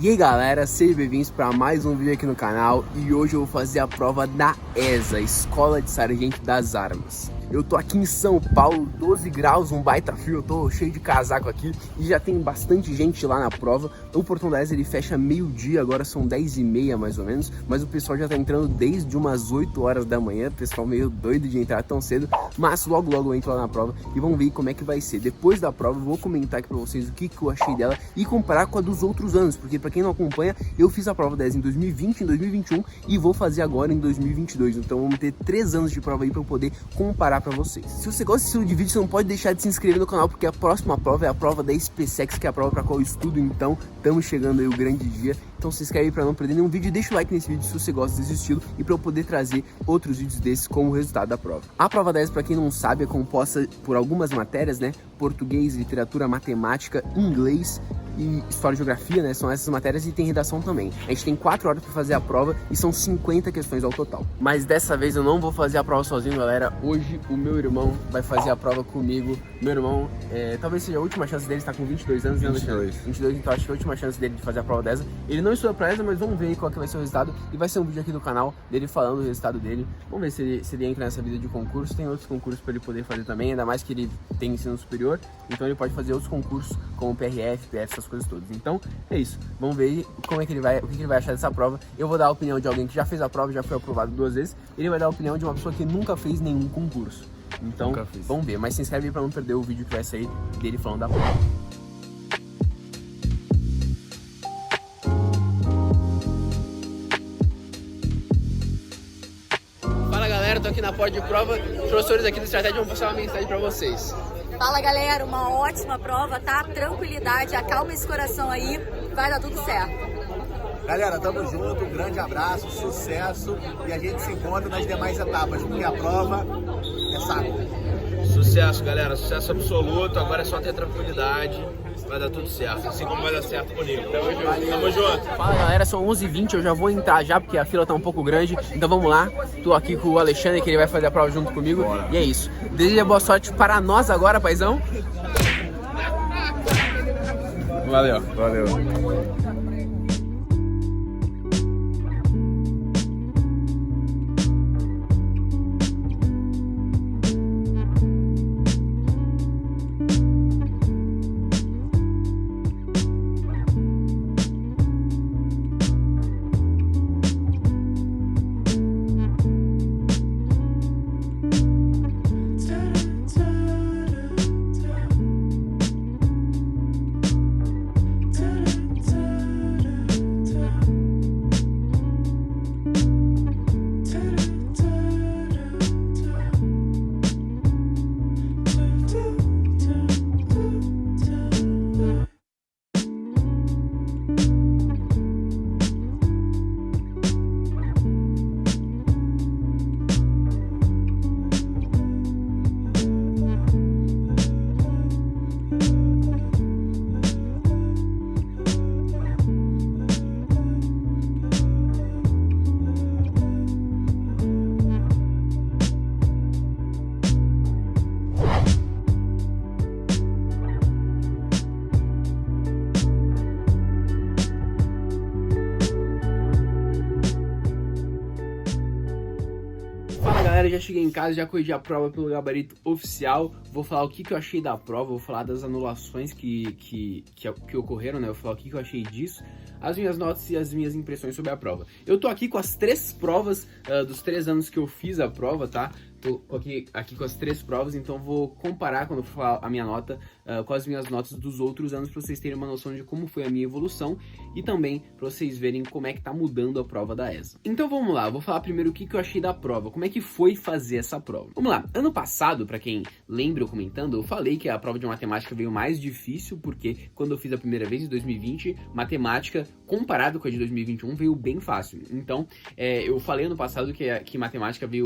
E aí galera, sejam bem-vindos para mais um vídeo aqui no canal. E hoje eu vou fazer a prova da ESA, Escola de Sargento das Armas. Eu tô aqui em São Paulo, 12 graus, um baita frio, eu tô cheio de casaco aqui e já tem bastante gente lá na prova. O portão da ESA ele fecha meio-dia, agora são 10h30 mais ou menos, mas o pessoal já tá entrando desde umas 8 horas da manhã, pessoal meio doido de entrar tão cedo, mas logo eu entro lá na prova e vamos ver como é que vai ser. Depois da prova eu vou comentar aqui pra vocês o que eu achei dela e comparar com a dos outros anos, porque pra quem não acompanha, eu fiz a prova da ESA em 2020, em 2021 e vou fazer agora em 2022, então vamos ter 3 anos de prova aí pra eu poder comparar pra vocês. Se você gosta desse estilo de vídeo, você não pode deixar de se inscrever no canal, porque a próxima prova é a prova da SpaceX, que é a prova pra qual eu estudo, então estamos chegando aí o grande dia. Então se inscreve pra não perder nenhum vídeo e deixa o like nesse vídeo se você gosta desse estilo e pra eu poder trazer outros vídeos desses como resultado da prova. A prova da ESA, pra quem não sabe, é composta por algumas matérias, né? Português, literatura, matemática, inglês e história e geografia, né? São essas matérias e tem redação também. A gente tem 4 horas para fazer a prova e são 50 questões ao total. Mas dessa vez eu não vou fazer a prova sozinho, galera. Hoje o meu irmão vai fazer a prova comigo. Meu irmão, talvez seja a última chance dele, está com 22 anos, né? 22, então acho que é a última chance dele de fazer a prova dessa. Ele não estuda pra essa, mas vamos ver aí qual que vai ser o resultado. E vai ser um vídeo aqui do canal dele falando o resultado dele. Vamos ver se ele entra nessa vida de concurso. Tem outros concursos para ele poder fazer também, ainda mais que ele tem ensino superior. Então ele pode fazer outros concursos como PRF, PF, essas coisas todas. Então é isso. Vamos ver como é que ele vai, o que ele vai achar dessa prova. Eu vou dar a opinião de alguém que já fez a prova, já foi aprovado 2 vezes. Ele vai dar a opinião de uma pessoa que nunca fez nenhum concurso. Então vamos ver. Mas se inscreve aí para não perder o vídeo que vai sair dele falando da prova. Fala galera, tô aqui na porta de prova. Os professores aqui do Estratégia vão passar uma mensagem para vocês. Fala galera, uma ótima prova, tá? Tranquilidade, acalma esse coração aí, vai dar tudo certo. Galera, tamo junto, um grande abraço, sucesso e a gente se encontra nas demais etapas, porque a prova é saco. Sucesso, galera, sucesso absoluto, agora é só ter tranquilidade, vai dar tudo certo, assim como vai dar certo comigo. Tamo junto. Fala galera, são 11h20, eu já vou entrar já, porque a fila tá um pouco grande, então vamos lá. Tô aqui com o Alexandre, que ele vai fazer a prova junto comigo. Bora. E é isso. Deseja boa sorte para nós agora, paizão. Valeu. Galera, já cheguei em casa, já corrigi a prova pelo gabarito oficial. Vou falar o que eu achei da prova, vou falar das anulações que ocorreram, né? Vou falar o que eu achei disso, as minhas notas e as minhas impressões sobre a prova. Eu tô aqui com as 3 provas dos 3 anos que eu fiz a prova, tá? Tô aqui com as 3 provas, então vou comparar quando eu for falar a minha nota com as minhas notas dos outros anos, para vocês terem uma noção de como foi a minha evolução e também para vocês verem como é que tá mudando a prova da ESA. Então vamos lá, eu vou falar primeiro o que eu achei da prova, como é que foi fazer essa prova. Vamos lá, ano passado, para quem lembra eu comentando, eu falei que a prova de matemática veio mais difícil, porque quando eu fiz a primeira vez, em 2020, matemática, comparado com a de 2021, veio bem fácil. Então, eu falei ano passado que matemática veio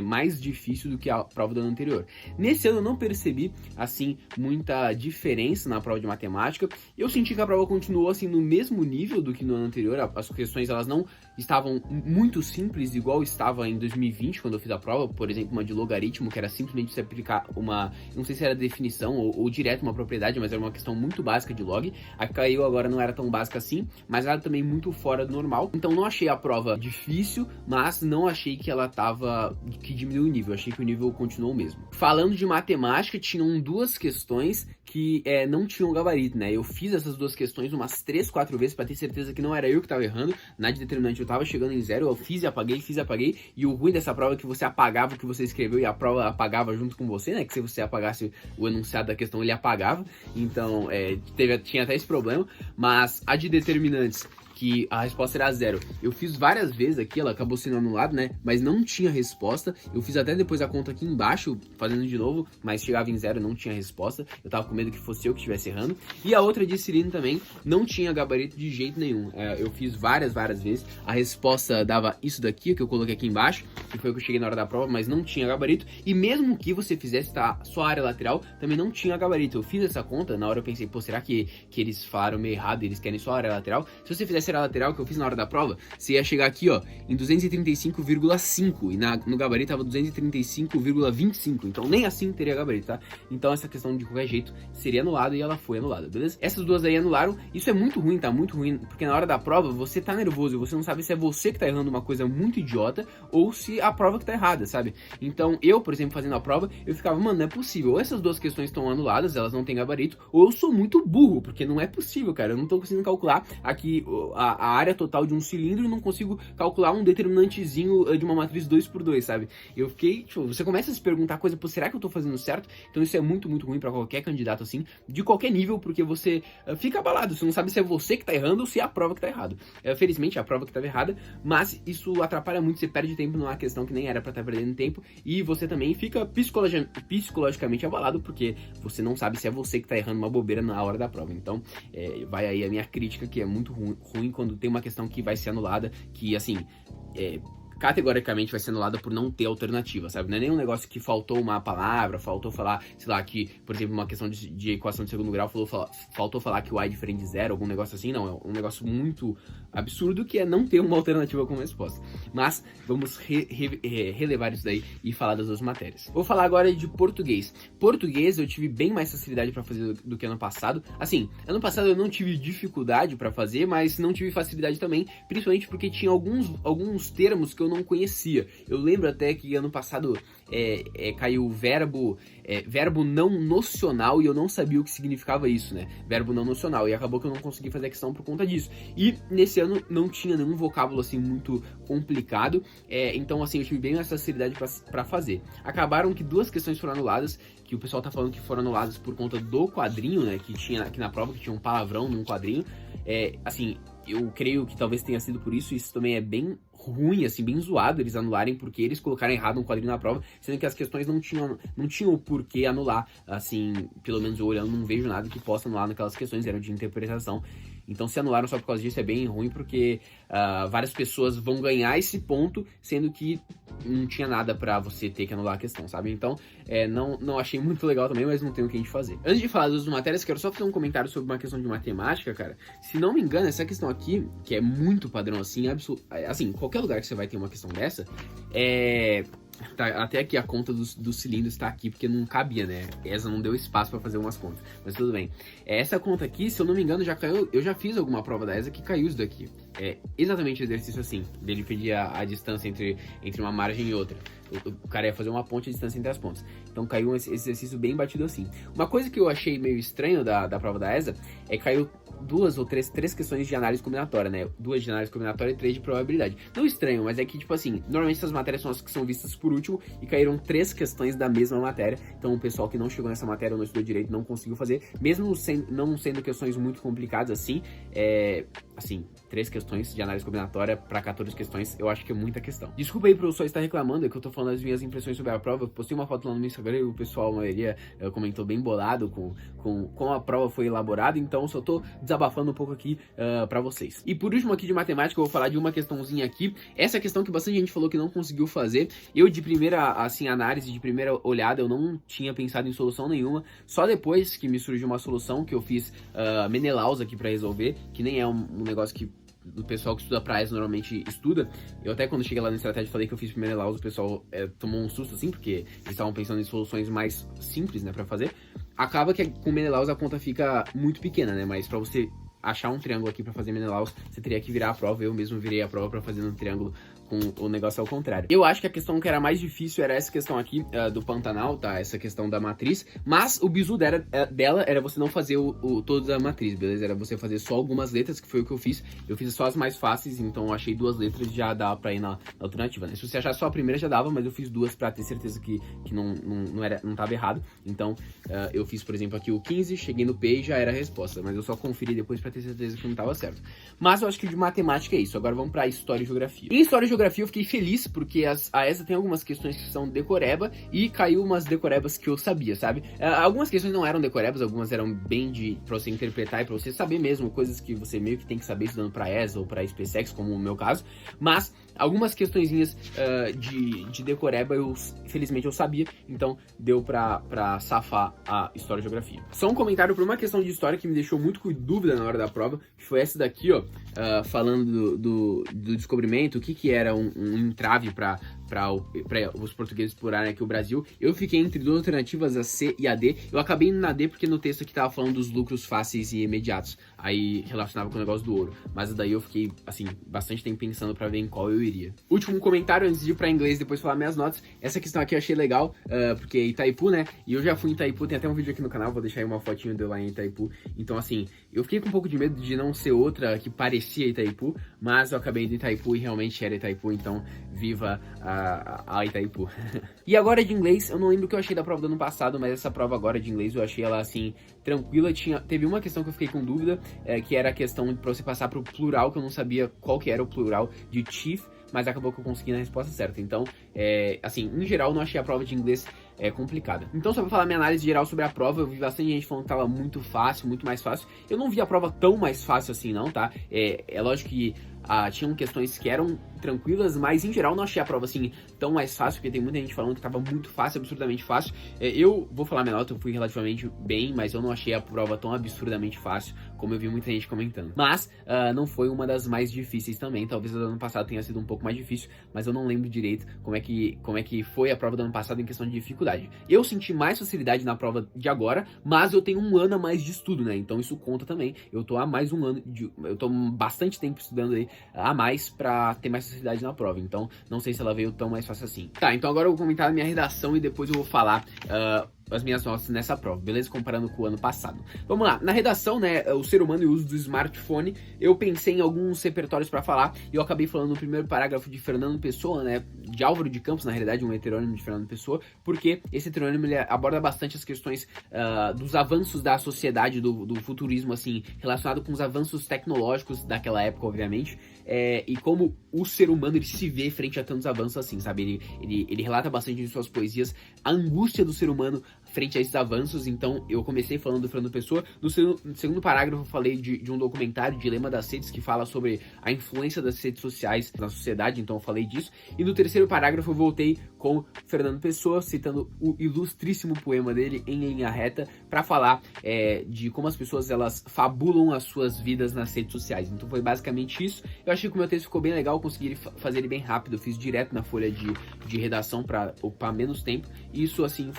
mais difícil difícil do que a prova do ano anterior. Nesse ano eu não percebi, assim, muita diferença na prova de matemática. Eu senti que a prova continuou, assim, no mesmo nível do que no ano anterior. As questões, elas não estavam muito simples, igual estava em 2020, quando eu fiz a prova. Por exemplo, uma de logaritmo, que era simplesmente você aplicar uma, não sei se era definição ou direto uma propriedade, mas era uma questão muito básica de log. A que caiu agora não era tão básica assim, mas era também muito fora do normal. Então não achei a prova difícil, mas não achei que ela que diminuiu o nível. Achei que o nível continuou o mesmo. Falando de matemática, tinham duas questões que não tinham gabarito, né? Eu fiz essas duas questões umas 3, 4 vezes para ter certeza que não era eu que estava errando. Na de determinante eu tava chegando em 0, eu fiz e apaguei. E o ruim dessa prova é que você apagava o que você escreveu e a prova apagava junto com você, né? Que se você apagasse o enunciado da questão, ele apagava. Então, tinha até esse problema. Mas a de determinantes, que a resposta era 0. Eu fiz várias vezes aqui, ela acabou sendo anulada, né? Mas não tinha resposta. Eu fiz até depois a conta aqui embaixo, fazendo de novo, mas chegava em 0, não tinha resposta. Eu tava com medo que fosse eu que estivesse errando. E a outra de cilindro também não tinha gabarito de jeito nenhum. Eu fiz várias vezes. A resposta dava isso daqui, que eu coloquei aqui embaixo, que foi o que eu cheguei na hora da prova, mas não tinha gabarito. E mesmo que você fizesse só a área lateral, também não tinha gabarito. Eu fiz essa conta, na hora eu pensei, pô, será que eles falaram meio errado, eles querem só a área lateral? Se você fizesse a lateral que eu fiz na hora da prova, você ia chegar aqui, ó, em 235,5 e no gabarito tava 235,25, então nem assim teria gabarito, tá? Então essa questão de qualquer jeito seria anulada e ela foi anulada, beleza? Essas duas aí anularam. Isso é muito ruim, tá? Muito ruim, porque na hora da prova você tá nervoso, você não sabe se é você que tá errando uma coisa muito idiota ou se a prova que tá errada, sabe? Então eu, por exemplo, fazendo a prova, eu ficava, mano, não é possível, ou essas duas questões estão anuladas, elas não têm gabarito, ou eu sou muito burro, porque não é possível, cara, eu não tô conseguindo calcular aqui a área total de um cilindro e não consigo calcular um determinantezinho de uma matriz 2×2, sabe? Eu fiquei, tipo, você começa a se perguntar coisa, pô, será que eu tô fazendo certo? Então isso é muito ruim pra qualquer candidato, assim, de qualquer nível, porque você fica abalado, você não sabe se é você que tá errando ou se é a prova que tá errada. Felizmente, é a prova que tava errada, mas isso atrapalha muito, você perde tempo numa questão que nem era pra estar perdendo tempo, e você também fica psicologicamente abalado, porque você não sabe se é você que tá errando uma bobeira na hora da prova. Então, vai aí a minha crítica, que é muito ruim quando tem uma questão que vai ser anulada, que assim, categoricamente vai ser anulada por não ter alternativa, sabe? Não é nenhum negócio que faltou uma palavra, faltou falar, sei lá, que, por exemplo, uma questão de equação de segundo grau, faltou falar que o y é diferente de 0, algum negócio assim, não. É um negócio muito absurdo que é não ter uma alternativa como resposta. Mas vamos relevar isso daí e falar das duas matérias. Vou falar agora de português. Português eu tive bem mais facilidade pra fazer do que ano passado. Assim, ano passado eu não tive dificuldade pra fazer, mas não tive facilidade também, principalmente porque tinha alguns termos que eu não conhecia. Eu lembro até que ano passado caiu verbo não nocional e eu não sabia o que significava isso, né? Verbo não nocional. E acabou que eu não consegui fazer a questão por conta disso. E nesse ano não tinha nenhum vocábulo assim muito complicado. Então assim, eu tive bem mais facilidade pra fazer. Acabaram que duas questões foram anuladas, que o pessoal tá falando que foram anuladas por conta do quadrinho, né? Que tinha aqui na prova, que tinha um palavrão num quadrinho. Assim, eu creio que talvez tenha sido por isso. Isso também é bem ruim, assim, bem zoado eles anularem, porque eles colocaram errado um quadrinho na prova, sendo que as questões não tinham o porquê anular. Assim, pelo menos eu olhando, não vejo nada que possa anular naquelas questões, eram de interpretação. Então se anularam só por causa disso é bem ruim, porque várias pessoas vão ganhar esse ponto, sendo que não tinha nada pra você ter que anular a questão, sabe? Então não achei muito legal também, mas não tem o que a gente fazer. Antes de falar das matérias, quero só fazer um comentário sobre uma questão de matemática, cara. Se não me engano, essa questão aqui, que é muito padrão assim, assim, qualquer lugar que você vai ter uma questão dessa, tá, até aqui a conta dos cilindros tá aqui, porque não cabia, né? Essa não deu espaço pra fazer umas contas, mas tudo bem. Essa conta aqui, se eu não me engano, já caiu. Eu já fiz alguma prova da ESA que caiu isso daqui. Exatamente o exercício assim, dele pedir a distância entre uma margem e outra. O cara ia fazer uma ponte de distância entre as pontas. Então caiu esse exercício bem batido assim. Uma coisa que eu achei meio estranho da prova da ESA é que caiu duas ou três questões de análise combinatória, né? 2 de análise combinatória e 3 de probabilidade. Não estranho, mas é que, tipo assim, normalmente essas matérias são as que são vistas por último e caíram 3 questões da mesma matéria. Então o pessoal que não chegou nessa matéria ou não estudou direito não conseguiu fazer, mesmo não sendo questões muito complicadas assim. assim, 3 questões de análise combinatória para 14 questões, eu acho que é muita questão. Desculpa aí pro pessoal estar reclamando, é que eu tô falando as minhas impressões sobre a prova. Eu postei uma foto lá no meu Instagram e o pessoal, a maioria, comentou bem bolado com como a prova foi elaborada, então só tô desabafando um pouco aqui pra vocês. E por último aqui de matemática, eu vou falar de uma questãozinha aqui. Essa questão que bastante gente falou que não conseguiu fazer, eu de primeira, assim, análise, de primeira olhada, eu não tinha pensado em solução nenhuma, só depois que me surgiu uma solução que eu fiz Menelaus aqui pra resolver, que nem é um negócio que do pessoal que estuda pra ESA normalmente estuda. Eu até quando cheguei lá na estratégia falei que eu fiz Menelaus, o pessoal tomou um susto assim, porque eles estavam pensando em soluções mais simples, né, pra fazer. Acaba que com Menelaus a conta fica muito pequena, né, mas pra você achar um triângulo aqui pra fazer Menelaus, você teria que virar a prova. Eu mesmo virei a prova pra fazer um triângulo com o negócio ao contrário. Eu acho que a questão que era mais difícil era essa questão aqui do Pantanal, tá? Essa questão da matriz. Mas o bizu dela era você não fazer toda a matriz, beleza? Era você fazer só algumas letras, que foi o que eu fiz. Eu fiz só as mais fáceis, então eu achei 2 letras e já dava pra ir na alternativa, né? Se você achar só a primeira já dava, mas eu fiz 2 pra ter certeza que não tava errado. Então eu fiz, por exemplo, aqui o 15, cheguei no P e já era a resposta. Mas eu só conferi depois pra ter certeza que não tava certo. Mas eu acho que de matemática é isso. Agora vamos pra História e Geografia. Em História e Geografia eu fiquei feliz porque a ESA tem algumas questões que são decoreba e caiu umas decorebas que eu sabia, sabe? Algumas questões não eram decorebas, algumas eram bem pra você interpretar e pra você saber mesmo, coisas que você meio que tem que saber estudando pra ESA ou pra SpaceX, como o meu caso, mas algumas questõezinhas de decoreba, felizmente eu sabia, então deu pra safar a História e Geografia. Só um comentário pra uma questão de história que me deixou muito com dúvida na hora da prova, que foi essa daqui, ó, falando do descobrimento, o que era um entrave para os portugueses explorarem aqui o Brasil. Eu fiquei entre 2 alternativas, a C e a D. Eu acabei indo na D porque no texto aqui tava falando dos lucros fáceis e imediatos, aí relacionava com o negócio do ouro, mas daí eu fiquei, assim, bastante tempo pensando pra ver em qual eu iria. Último comentário antes de ir pra inglês, depois falar minhas notas. Essa questão aqui eu achei legal, porque Itaipu, né, e eu já fui em Itaipu, tem até um vídeo aqui no canal, vou deixar aí uma fotinho de eu lá em Itaipu. Então, assim, eu fiquei com um pouco de medo de não ser outra que parecia Itaipu, mas eu acabei de Itaipu e realmente era Itaipu, então viva a Itaipu. E agora de inglês, eu não lembro o que eu achei da prova do ano passado, mas essa prova agora de inglês eu achei ela, assim, tranquila. Teve uma questão que eu fiquei com dúvida, que era a questão pra você passar pro plural, que eu não sabia qual que era o plural de chief, mas acabou que eu consegui na resposta certa. Então, assim, em geral, não achei a prova de inglês complicada. Então, só pra falar minha análise geral sobre a prova, eu vi bastante gente falando que tava muito fácil, muito mais fácil. Eu não vi a prova tão mais fácil assim, não, tá? É lógico que tinham questões que eram tranquilas, mas em geral não achei a prova assim tão mais fácil, porque tem muita gente falando que tava muito fácil, absurdamente fácil. Eu vou falar minha nota, eu fui relativamente bem, mas eu não achei a prova tão absurdamente fácil como eu vi muita gente comentando. Mas não foi uma das mais difíceis também, talvez a do ano passado tenha sido um pouco mais difícil, mas eu não lembro direito como é que foi a prova do ano passado em questão de dificuldade. Eu senti mais facilidade na prova de agora, mas eu tenho 1 ano a mais de estudo, né? Então isso conta também. Eu tô há mais 1 ano, eu tô bastante tempo estudando aí a mais pra ter mais facilidade na prova, então não sei se ela veio tão mais fácil assim. Tá, então agora eu vou comentar a minha redação e depois eu vou falar as minhas notas nessa prova, beleza? Comparando com o ano passado. Vamos lá, na redação, né, o ser humano e o uso do smartphone, eu pensei em alguns repertórios pra falar e eu acabei falando no primeiro parágrafo de Fernando Pessoa, né, de Álvaro de Campos, na realidade um heterônimo de Fernando Pessoa, porque esse heterônimo ele aborda bastante as questões dos avanços da sociedade, do futurismo, assim, relacionado com os avanços tecnológicos daquela época, obviamente, e como o ser humano ele se vê frente a tantos avanços assim, sabe? Ele relata bastante em suas poesias a angústia do ser humano frente a esses avanços. Então eu comecei falando do Fernando Pessoa. No segundo parágrafo eu falei de um documentário, Dilema das Redes, que fala sobre a influência das redes sociais na sociedade, então eu falei disso. E no terceiro parágrafo eu voltei com Fernando Pessoa, citando o ilustríssimo poema dele, Em Linha Reta, para falar de como as pessoas elas fabulam as suas vidas nas redes sociais. Então foi basicamente isso. Eu achei que o meu texto ficou bem legal, consegui fazer ele bem rápido, eu fiz direto na folha de redação para ocupar menos tempo. E isso assim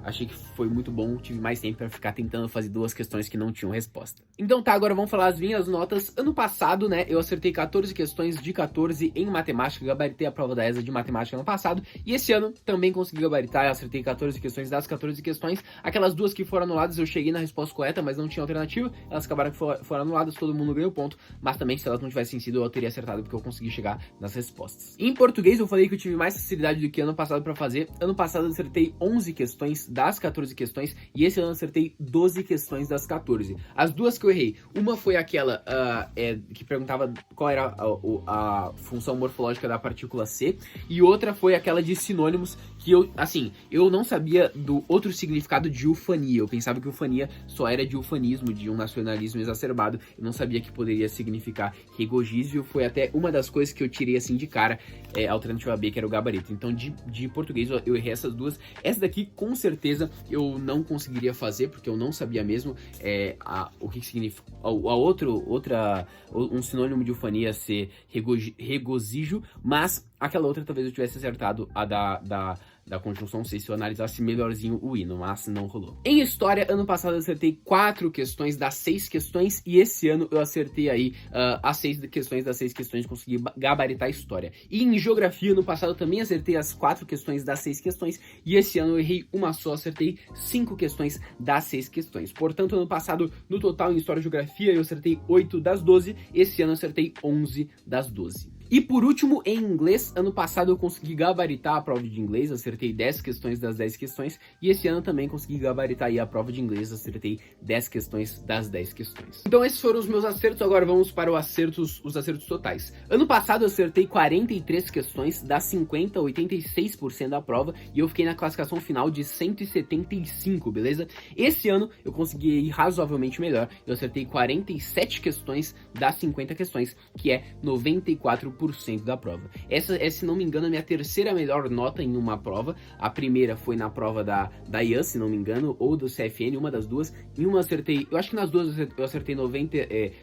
achei que foi muito bom, tive mais tempo para ficar tentando fazer 2 questões que não tinham resposta. Então tá, agora vamos falar as minhas notas. Ano passado, né, eu acertei 14 questões de 14 em matemática, gabaritei a prova da ESA de matemática ano passado, e esse Esse ano também consegui gabaritar, eu acertei 14 questões das 14 questões. Aquelas duas que foram anuladas, eu cheguei na resposta correta, mas não tinha alternativa. Elas acabaram que foram anuladas, todo mundo ganhou ponto. Mas também, se elas não tivessem sido, eu teria acertado, porque eu consegui chegar nas respostas. Em português, eu falei que eu tive mais facilidade do que ano passado pra fazer. Ano passado eu acertei 11 questões das 14 questões, e esse ano eu acertei 12 questões das 14. As duas que eu errei, uma foi aquela que perguntava qual era a função morfológica da partícula C, e outra foi aquela de sinônimos, que eu não sabia do outro significado de ufania. Eu pensava que ufania só era de ufanismo, de um nacionalismo exacerbado. Eu não sabia que poderia significar regozígio. Foi até uma das coisas que eu tirei assim de cara, a alternativa B, que era o gabarito. Então de português eu errei essas duas. Essa daqui com certeza eu não conseguiria fazer, porque eu não sabia mesmo o que significa um sinônimo de ufania ser regozijo, mas aquela outra talvez eu tivesse acertado, a da conjunção C, se eu analisasse melhorzinho o hino, mas não rolou. Em história, ano passado eu acertei 4 questões das 6 questões, e esse ano eu acertei aí as 6 questões das 6 questões, consegui gabaritar a história. E em geografia, ano passado eu também acertei as 4 questões das 6 questões, e esse ano eu errei uma só, acertei 5 questões das 6 questões. Portanto, ano passado, no total em história e geografia, eu acertei 8 das 12, esse ano eu acertei 11 das 12. E por último, em inglês, ano passado eu consegui gabaritar a prova de inglês, acertei 10 questões das 10 questões, e esse ano também consegui gabaritar aí a prova de inglês, acertei 10 questões das 10 questões. Então esses foram os meus acertos, agora vamos para os acertos totais. Ano passado eu acertei 43 questões das 50, 86% da prova, e eu fiquei na classificação final de 175, beleza? Esse ano eu consegui ir razoavelmente melhor, eu acertei 47 questões das 50 questões, que é 94% da prova. Essa é, se não me engano, a minha terceira melhor nota em uma prova. A primeira foi na prova da IAN, se não me engano, ou do CFN, uma das duas. Em uma acertei, eu acho que nas duas eu acertei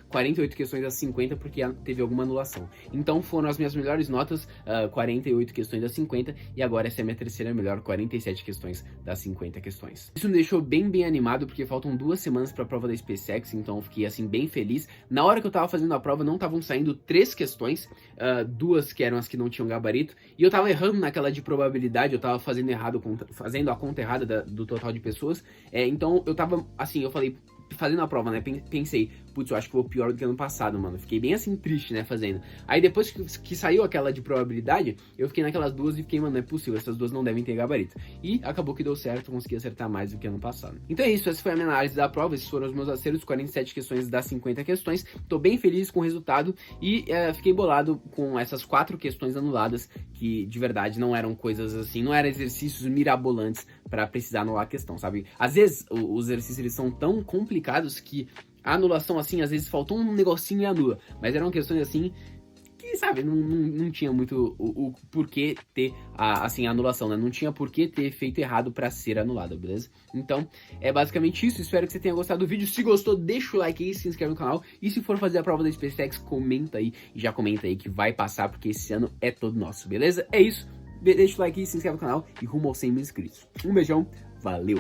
48 questões das 50, porque teve alguma anulação. Então foram as minhas melhores notas, 48 questões das 50, e agora essa é a minha terceira melhor, 47 questões das 50 questões. Isso me deixou bem animado, porque faltam 2 semanas para a prova da SpaceX, então eu fiquei assim bem feliz. Na hora que eu tava fazendo a prova, não estavam saindo 3 questões, 2 que eram as que não tinham gabarito, e eu tava errando naquela de probabilidade, eu tava fazendo a conta errada do total de pessoas, então eu tava assim, eu falei, fazendo a prova, né, pensei, putz, eu acho que vou pior do que ano passado, mano, fiquei bem assim triste, né, fazendo. Aí depois que saiu aquela de probabilidade, eu fiquei naquelas duas e fiquei, mano, não é possível, essas duas não devem ter gabarito. E acabou que deu certo, consegui acertar mais do que ano passado. Então é isso, essa foi a minha análise da prova, esses foram os meus acertos, 47 questões das 50 questões, tô bem feliz com o resultado e fiquei bolado com essas 4 questões anuladas, que de verdade não eram coisas assim, não eram exercícios mirabolantes pra precisar anular a questão, sabe? Às vezes os exercícios eles são tão complicados que a anulação assim, às vezes faltou um negocinho e anula, mas eram questões assim que, sabe, não tinha muito o porquê ter a anulação, né? Não tinha porquê ter feito errado pra ser anulado, beleza? Então, é basicamente isso. Espero que você tenha gostado do vídeo. Se gostou, deixa o like aí, se inscreve no canal. E se for fazer a prova da SpaceX, comenta aí. E já comenta aí que vai passar, porque esse ano é todo nosso, beleza? É isso. Deixa o like aí, se inscreve no canal e rumo aos 100 mil inscritos. Um beijão, valeu!